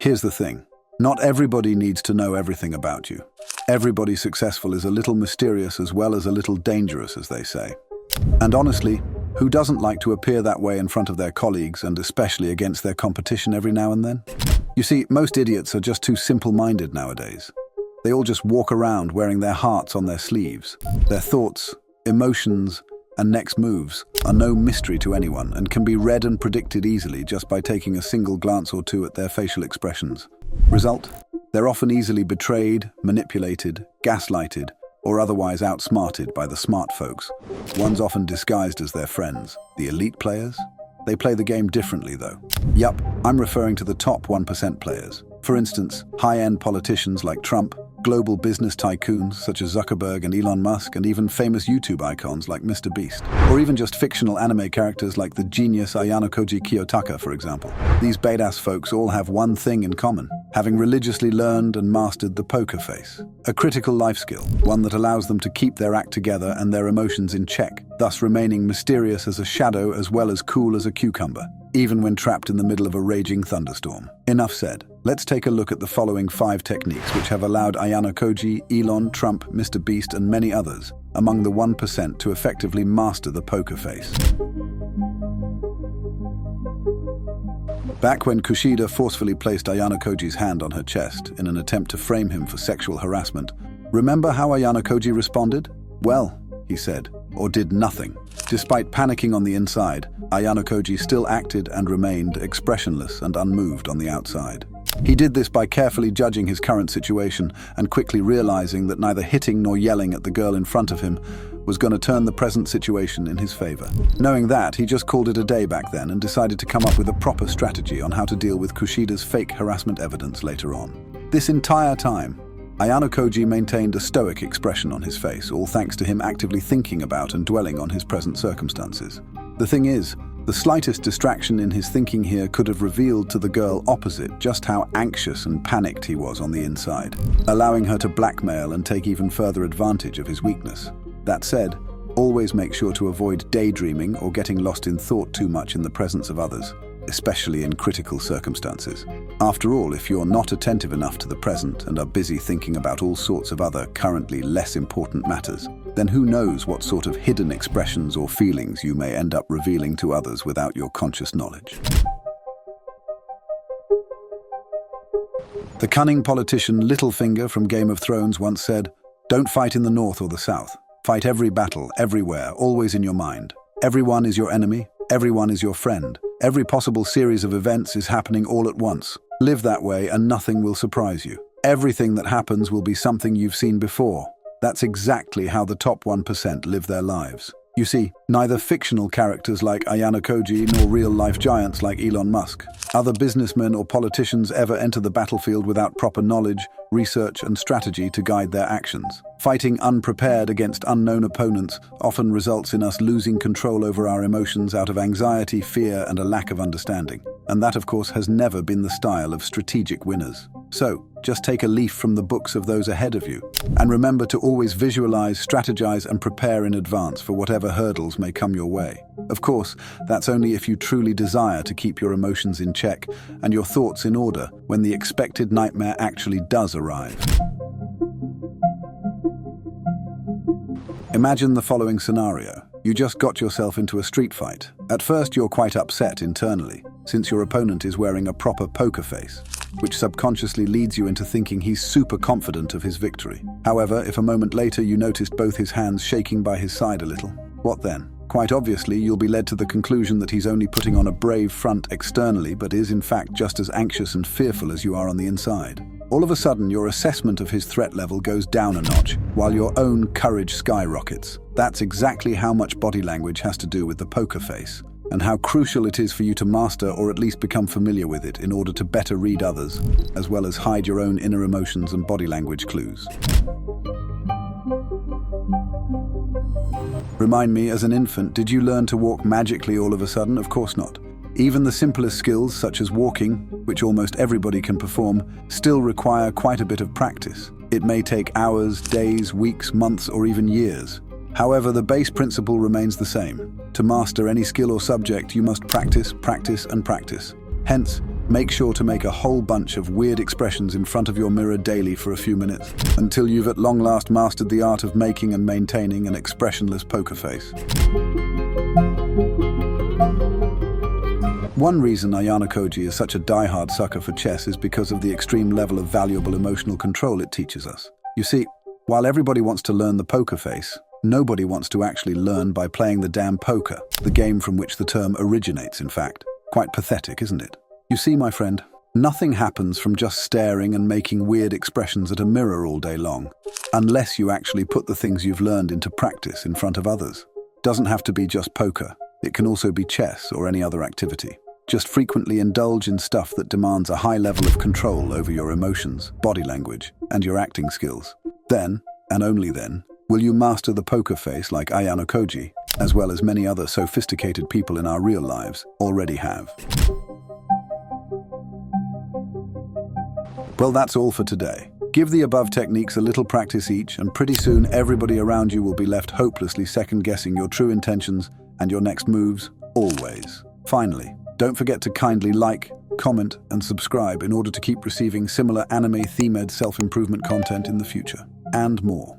Here's the thing. Not everybody needs to know everything about you. Everybody successful is a little mysterious as well as a little dangerous, as they say. And honestly, who doesn't like to appear that way in front of their colleagues and especially against their competition every now and then? You see, most idiots are just too simple-minded nowadays. They all just walk around wearing their hearts on their sleeves. Their thoughts, emotions, and next moves are no mystery to anyone and can be read and predicted easily just by taking a single glance or two at their facial expressions. Result? They're often easily betrayed, manipulated, gaslighted, or otherwise outsmarted by the smart folks, ones often disguised as their friends. The elite players? They play the game differently though. Yup, I'm referring to the top 1% players. For instance, high-end politicians like Trump, global business tycoons such as Zuckerberg and Elon Musk, and even famous YouTube icons like Mr. Beast. Or even just fictional anime characters like the genius Ayanokoji Kiyotaka, for example. These badass folks all have one thing in common: having religiously learned and mastered the poker face. A critical life skill, one that allows them to keep their act together and their emotions in check, thus remaining mysterious as a shadow as well as cool as a cucumber, even when trapped in the middle of a raging thunderstorm. Enough said. Let's take a look at the following 5 techniques which have allowed Ayanokoji, Elon, Trump, Mr. Beast, and many others among the 1% to effectively master the poker face. Back when Kushida forcefully placed Ayanokoji's hand on her chest in an attempt to frame him for sexual harassment, remember how Ayanokoji responded? Well, he said, or did nothing. Despite panicking on the inside, Ayanokoji still acted and remained expressionless and unmoved on the outside. He did this by carefully judging his current situation and quickly realizing that neither hitting nor yelling at the girl in front of him was going to turn the present situation in his favor. Knowing that, he just called it a day back then and decided to come up with a proper strategy on how to deal with Kushida's fake harassment evidence later on. This entire time, Ayanokoji maintained a stoic expression on his face, all thanks to him actively thinking about and dwelling on his present circumstances. The thing is, the slightest distraction in his thinking here could have revealed to the girl opposite just how anxious and panicked he was on the inside, allowing her to blackmail and take even further advantage of his weakness. That said, always make sure to avoid daydreaming or getting lost in thought too much in the presence of others, especially in critical circumstances. After all, if you're not attentive enough to the present and are busy thinking about all sorts of other, currently less important matters, then who knows what sort of hidden expressions or feelings you may end up revealing to others without your conscious knowledge. The cunning politician Littlefinger from Game of Thrones once said, "Don't fight in the north or the south. Fight every battle, everywhere, always in your mind. Everyone is your enemy, everyone is your friend. Every possible series of events is happening all at once. Live that way and nothing will surprise you. Everything that happens will be something you've seen before." That's exactly how the top 1% live their lives. You see, neither fictional characters like Ayanokoji nor real-life giants like Elon Musk, other businessmen or politicians ever enter the battlefield without proper knowledge, research, and strategy to guide their actions. Fighting unprepared against unknown opponents often results in us losing control over our emotions out of anxiety, fear, and a lack of understanding. And that, of course, has never been the style of strategic winners. So, just take a leaf from the books of those ahead of you. And remember to always visualize, strategize, and prepare in advance for whatever hurdles may come your way. Of course, that's only if you truly desire to keep your emotions in check and your thoughts in order when the expected nightmare actually does arrive. Imagine the following scenario. You just got yourself into a street fight. At first, you're quite upset internally, since your opponent is wearing a proper poker face, which subconsciously leads you into thinking he's super confident of his victory. However, if a moment later you noticed both his hands shaking by his side a little, what then? Quite obviously, you'll be led to the conclusion that he's only putting on a brave front externally, but is in fact just as anxious and fearful as you are on the inside. All of a sudden, your assessment of his threat level goes down a notch, while your own courage skyrockets. That's exactly how much body language has to do with the poker face, and how crucial it is for you to master or at least become familiar with it in order to better read others, as well as hide your own inner emotions and body language clues. Remind me, as an infant, did you learn to walk magically all of a sudden? Of course not. Even the simplest skills, such as walking, which almost everybody can perform, still require quite a bit of practice. It may take hours, days, weeks, months, or even years. However, the base principle remains the same. To master any skill or subject, you must practice, practice, and practice. Hence, Make sure to make a whole bunch of weird expressions in front of your mirror daily for a few minutes, until you've at long last mastered the art of making and maintaining an expressionless poker face. One reason Ayanokoji is such a die-hard sucker for chess is because of the extreme level of valuable emotional control it teaches us. You see, while everybody wants to learn the poker face, nobody wants to actually learn by playing the damn poker, the game from which the term originates, in fact. Quite pathetic, isn't it? You see, my friend, nothing happens from just staring and making weird expressions at a mirror all day long, unless you actually put the things you've learned into practice in front of others. Doesn't have to be just poker. It can also be chess or any other activity. Just frequently indulge in stuff that demands a high level of control over your emotions, body language, and your acting skills. Then, and only then, will you master the poker face like Ayanokoji, as well as many other sophisticated people in our real lives already have. Well, that's all for today. Give the above techniques a little practice each, and pretty soon everybody around you will be left hopelessly second-guessing your true intentions and your next moves, always. Finally, don't forget to kindly like, comment, and subscribe in order to keep receiving similar anime-themed self-improvement content in the future, and more.